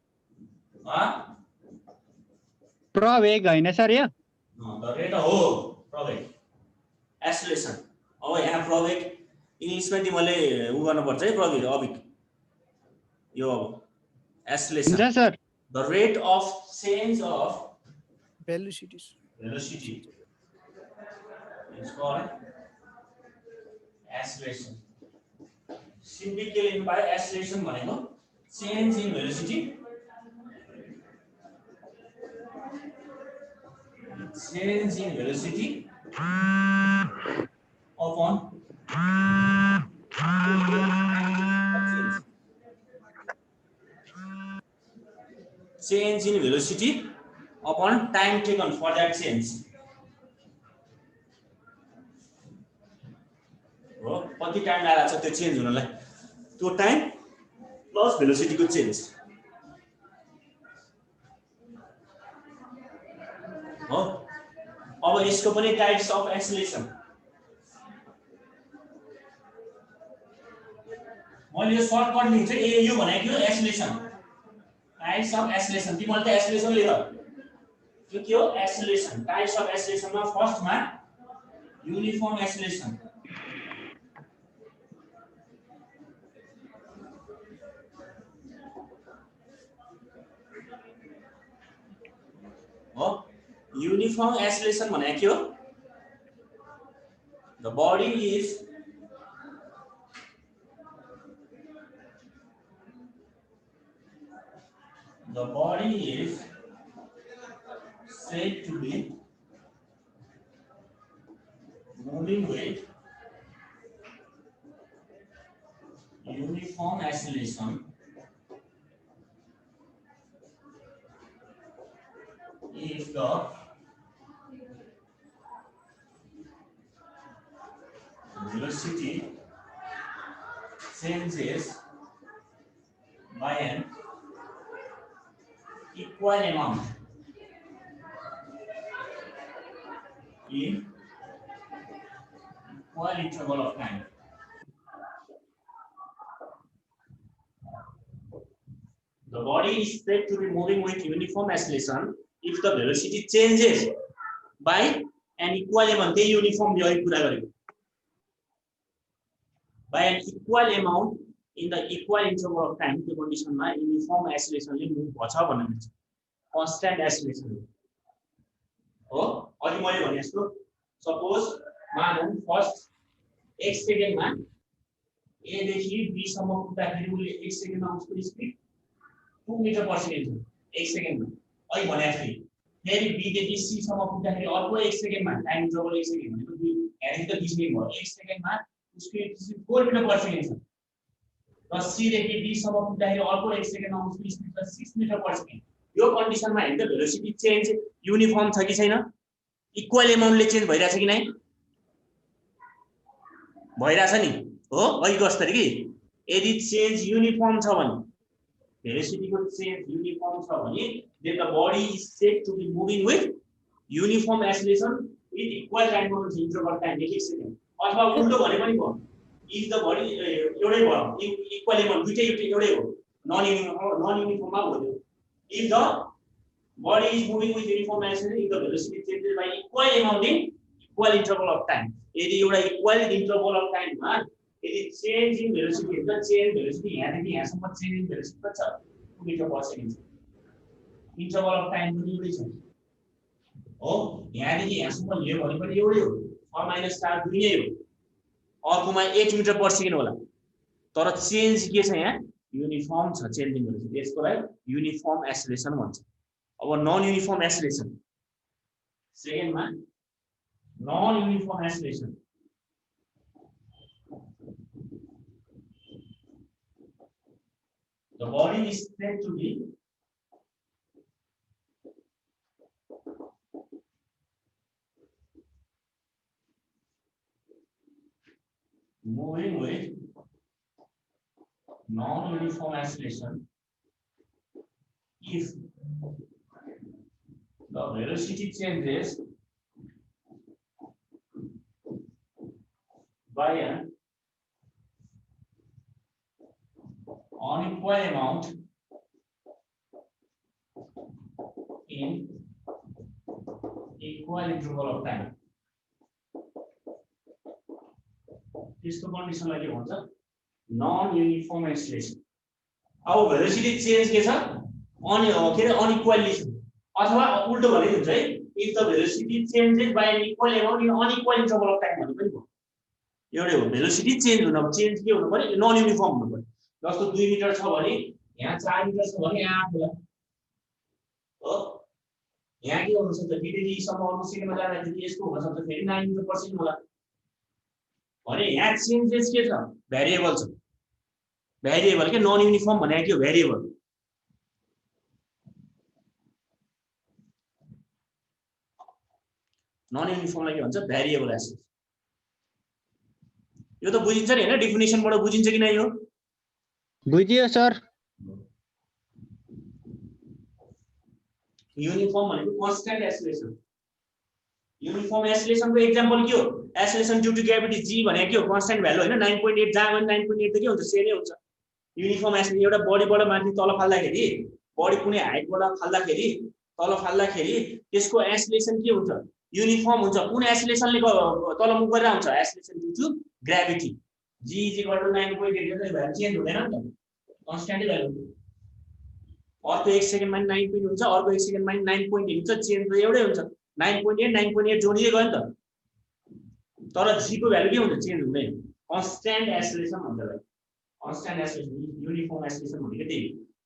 B: प्रवेग होइन सर यो?
A: द रेट हो प्रवेग एक्सेलरेसन। अब यहाँ प्रवेग इङ्ग्लिसमा तिमीले उ गर्नुपर्छ है प्रवेग अभिक यो अब एक्सेलरेसन
B: हुन्छ sir.
A: The rate of change of
F: velocity
A: is called acceleration. Simply by acceleration भनेको change in velocity upon change in velocity upon time taken for that change. हो कति टाइम लाग्छ त्यो चेन्ज हुनलाई, त्यो टाइम प्लस भेलोसिटीको चेन्ज हो। अब यसको पनि टाइप्स अफ एक्सेलरेसन मैले यो सर्टकट लिन्छु। यो भनेको एक्सेलरेसन टाइप्स अफ एक्सेलरेसन। तिमीले त एक्सेलरेसन लेख। यो के हो? एक्सेलरेसन। टाइप्स अफ एक्सेलरेसनमा फर्स्टमा युनिफर्म एक्सेलरेसन हो। युनिफर्म एक्सेलरेसन भनेको के हो? The body is said to be moving with uniform acceleration if the velocity changes by an equal amount in equal interval of time. The body is said to be moving with uniform acceleration if the velocity changes by an equal amount. The uniform by an equal amount in the equal interval of time. The condition ma uniform acceleration le move bhacha bhanनु हुन्छ। constant acceleration हो। अनि मैले भने जस्तो suppose मानौं first 1 सेकेन्डमा ए देखि be सम्म पुग्दाखेरि उले 1 सेकेन्डमा उसको स्पिड 2 मिटर पर सेकेन्ड छ 1 सेकेन्डमा। अहिले भनेको थिए फेरि बी देखि सी सम्म पुग्दाखेरि अर्को 1 सेकेन्डमा टाइम इन्टरभल 1 सेकेन्ड भनेको हेरिङ त 20 मिनेट भयो। 1 सेकेन्डमा उसको स्पिड 4 मिटर पर सेकेन्ड छ र सी देखि डी सम्म पुग्दाखेरि अर्को 1 सेकेन्डमा उसको स्पिड 6 मिटर पर सेकेन्ड। यो कन्डिसनमा हेर्दा भेलोसिटी चेन्ज युनिफर्म छ कि छैन? इक्वल अमाउन्टले चेन्ज भइरहेछ कि नै? भइरहेछ नि हो। अहिले कस्तो कि यदि चेन्ज युनिफर्म छ भने velocity को change uniform छ भने then the body is said to be moving with uniform acceleration with equal time of interval time एक सेकेन्ड अथवा उल्टो भने पनि भयो if the body एउटै भयो equal amount दुईटै एउटै हो non uniform मा हो if the body is moving with uniform acceleration if the velocity changes by equal amount in equal interval of time यदि एउटा equal interval of time मा यदि change in velocity हुन्छ change velocity यहाँदेखि यहाँसम्म change in velocity कति छ 2 metre per second छ interval of time पनि एउटै छ हो यहाँदेखि यहाँसम्म लियो भने पनि एउटै हो 4 - 4 दुई नै हो अर्कोमा 8 मिटर पर सेकेन्ड होला तर चेन्ज के छ यहाँ युनिफर्म छ चेन्जिङ भेलोसिटी यसकोलाई युनिफर्म एक्सेलरेसन भन्छ अब नन युनिफर्म एक्सेलरेसन सेकेन्डमा non uniform acceleration the body is said to be moving with non-uniform acceleration if the velocity changes by an unequal amount in equal interval of time. त्यसको कन्डिसनलाई के भन्छ non uniform acceleration अब velocity change के छ unequally छ अथवा उल्टो भने हुन्छ है if the velocity changes by an equal amount in unequal interval of time भने पनि भयो एउटै हो भेलोसिटी चेन्ज हुन चेन्ज के हुनु पर्यो नन युनिफर्म हुनु पर्यो जस्तो 2 मिटर छ भने यहाँ 4 मिटर छ भने यहाँ 8 होला हो यहाँ के हुन सक्छ डिग्री सम्म अल्मोस्ट सेकेन्डमा जाँदाखेरि यसको हुन सक्छ फेरि 9 मिटर पर सेकेन्ड होला भने यहाँ चेन्जेस के छ भेरिएबल छ भेरिएबल के नन युनिफर्म भने के हो भेरिएबल नन युनिफर्मलाई के भन्छ भेरिएबल एक्सेस यो त बुझिन्छ नि हैन डेफिनेसनबाट बुझिन्छ कि नै यो
B: बुझियो सर
A: युनिफर्म भनेको कन्स्टेन्ट एक्सेलरेसन युनिफर्म एक्सेलरेसन को एक्जाम्पल के हो acceleration due to gravity g भने के हो कन्स्टेन्ट भ्यालु हैन 9.8 जहाँ भने 9.8 त के हुन्छ सेमै हुन्छ युनिफर्म एक्सेलरेसन एउटा बडीबाट माथि तल फाल्दाखेरि बडी कुनै हाइटबाट फाल्दाखेरि तल फाल्दाखेरि त्यसको एक्सेलरेसन के हुन्छ युनिफर्म हुन्छ कुन एक्सेलरेसनले तल मुख गरेर आउँछ acceleration due to gravity g 9.8 यो भ्यालु चेन्ज हुँदैन नि त कन्स्टेन्टै भ्यालु अर्को 1 सेकेन्डमा 9 हुन्छ अर्को 1 सेकेन्डमा 9.8 हुन्छ चेन्ज त एउटै हुन्छ 9.8 जोडिदै गयो नि त तर g को भ्यालु के हुन्छ चेन्ज हुँदैन कन्स्टेन्ट एक्सेलरेसन भन्छ त्यसलाई कन्स्टेन्ट एक्सेलरेसन युनिफर्म एक्सेलरेसन भनेको त्यही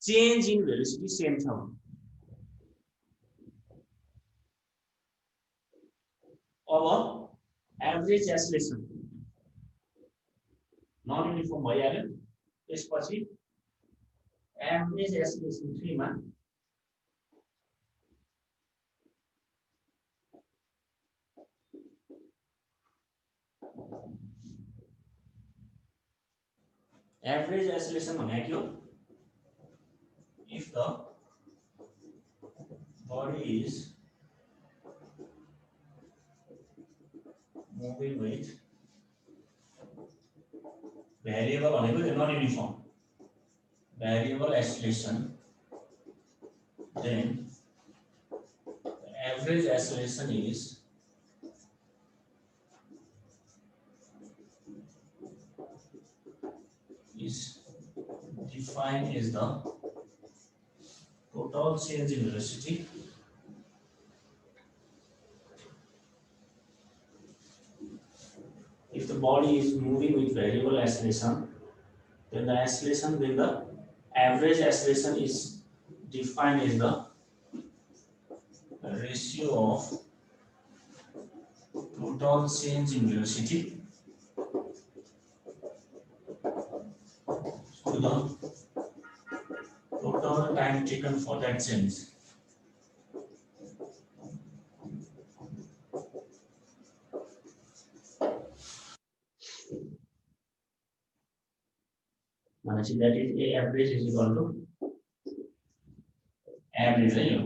A: चेन्ज इन भेलोसिटी सेम छ अब एभरेज एक्सेलरेसन नन युनिफर्म भइहाल्यो त्यसपछि एभरेज एक्सेलरेसन 3 मा average acceleration भने के हो if the body is moving with variable भनेको non uniform variable acceleration then the average acceleration is defined as the total change in velocity if the body is moving with variable acceleration then the average acceleration is defined as the ratio of total change in velocity to the total time taken for that change. That is a average is equal to average है यो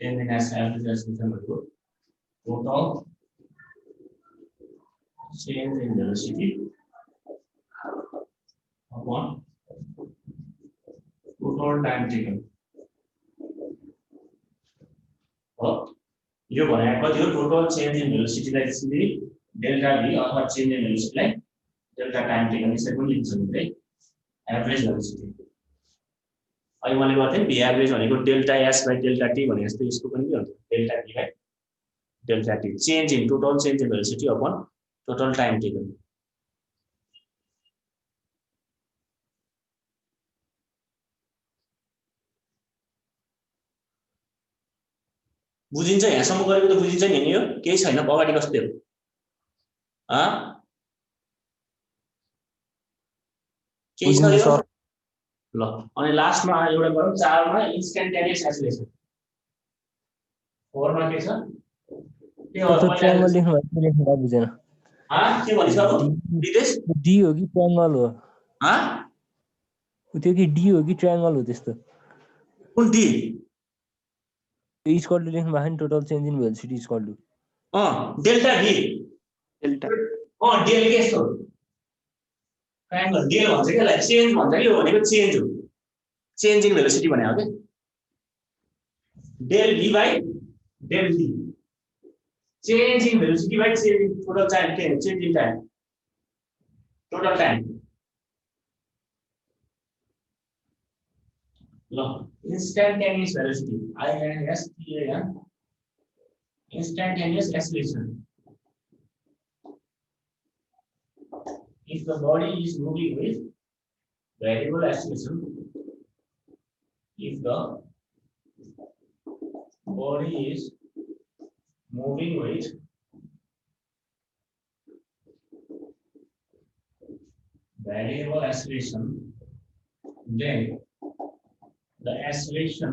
A: change in average acceleration भनेको total change in velocity upon total time taken. यो भनेको यो total change in velocity लाई त्यसरी delta v अथवा change in velocity लाई डेल्टा टाइम टेकन यसरी पनि लिन्छ नि है एभरेज भेलोसिटी। अहिले मैले भने v एभरेज भनेको delta s by delta t भने जस्तो यसको पनि के हुन्छ delta v by delta t change in total change in velocity upon total time taken। बुझिन्छ यहाँसम्म गरेको त बुझिन्छ नि यो केही छैन अगाडि कस्तै हो केही छ यो ल अनि लास्टमा एउटा गरौँ 4 मा इन्स्टेन्टेनियस एक्सेलरेसन 4 मा के छ के हो
C: ट्रायंगल लेख्नु बुझेन
A: के भनिस् अब विदेश
C: डी हो कि ट्रायंगल हो त्यो कि डी हो कि ट्रायंगल हो त्यस्तो
A: कुन डी
C: इक्वल टु लेख्नु भएको नि total change in velocity equal to
A: delta v
B: delta
A: del के यस्तो ट्रायंगल डेल भन्छ के लाइक चेन्ज भन्छ के यो भनेको चेन्ज हो चेन्ज इन भेलोसिटी भने हो के del v by del t change in velocity by change in total time change in time total time no instantaneous velocity INSTAN instantaneous acceleration if the body is moving with variable acceleration if the body is moving with variable acceleration, then the acceleration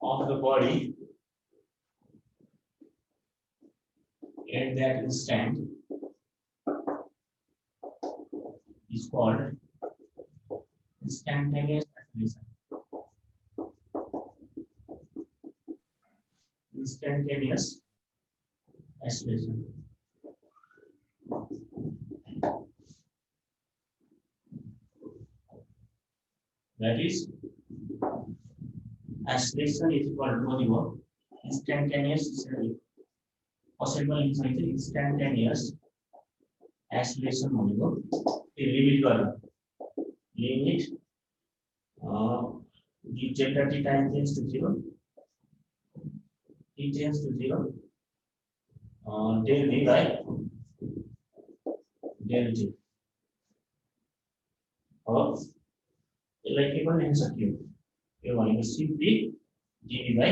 A: of the body at that instant is called instantaneous acceleration. Instantaneous acceleration. That is acceleration is equal to instantaneous possible instantaneous acceleration भनेको limit गर्नु limit d delta t time tends to 0 t tends to 0 del v by del t और यसलाई के पनि लेख्न सकियो यो भनेको simply dv by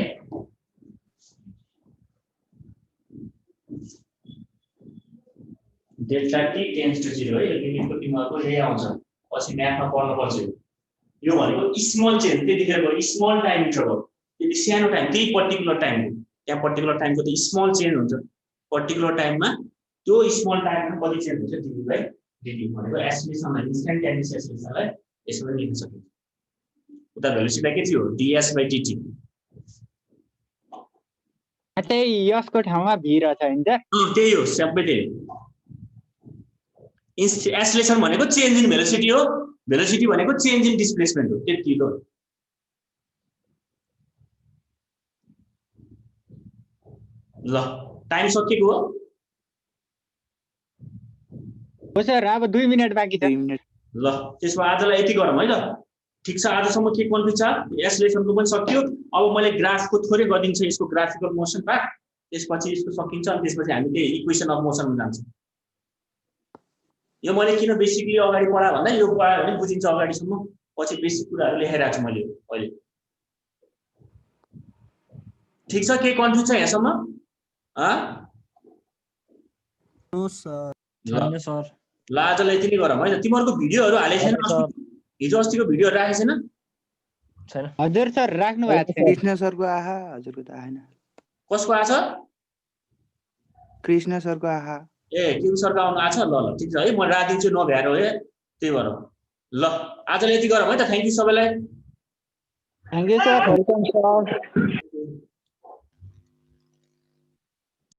A: delta t tends to 0 है यो लिमिटको तिमीहरुको यही आउँछ पछि म्याथमा पढ्नु पर्छ यो भनेको स्मल चेन्ज त्यतिखेर भयो स्मल टाइम इन्टरभल त्यति सानो टाइम त्यही पर्टिकुलर टाइम त्यहाँ पर्टिकुलर टाइमको त स्मल चेन्ज हुन्छ पर्टिकुलर टाइममा त्यो स्मल टाइममा कति चेन्ज हुन्छ dv by dt भनेको एक्सेलरेसनलाई इन्स्टेन्टेनियस एक्सेलरेसनलाई यसरी लेख्न सकिन्छ उता भेलोसिटी के थियो ds by dt
B: त्यही यसको ठाउँमा v रहेछ हैन त
A: त्यही हो सबै त्यही एक्सेलरेसन भनेको चेन्ज इन भेलोसिटी हो भेलोसिटी भनेको चेन्ज इन डिस्प्लेसमेन्ट हो त्यति हो ल टाइम सकिएको हो
B: हो सर अब 2 मिनेट बाँकी छ
A: ल त्यसो आजलाई यति गरौँ है त ठीक छ आजसम्म के कन्फ्युज छ एक्सेलरेसनको पनि सकियो अब मैले ग्राफको थोरै गरिदिन्छु यसको ग्राफिकल मोसन पार्ट त्यसपछि यसको सकिन्छ अनि त्यसपछि हामी त्यही इक्वेसन अफ मोसनमा जान्छौँ यो मैले किन बेसिकली अगाडि पढा भन्दा यो पढायो भने बुझिन्छ अगाडिसम्म पछि बेसिक कुराहरु लेखिरहेको छु मैले अहिले ठीक छ के कन्फ्युज छ यहाँसम्म
C: नो सर छैन सर
A: ल आजलाई यति नै गरौँ है त तिमीहरुको भिडियोहरु हाले छैन हिजो अस्तिको भिडियोहरु राखे छैन
C: छैन
B: हजुर सर राख्नु भएको छ
F: कृष्ण सरको आहा हजुरको त आएन
A: कसको आछ
F: कृष्ण सरको आहा
A: ए किम सरको आउनु आछ ल ल ठीक छ है म राखिदिन्छु नभ्याएर है त्यही भएर ल आजलाई यति गरौँ है त थ्यांक यू सबैलाई
D: thank you sir welcome sir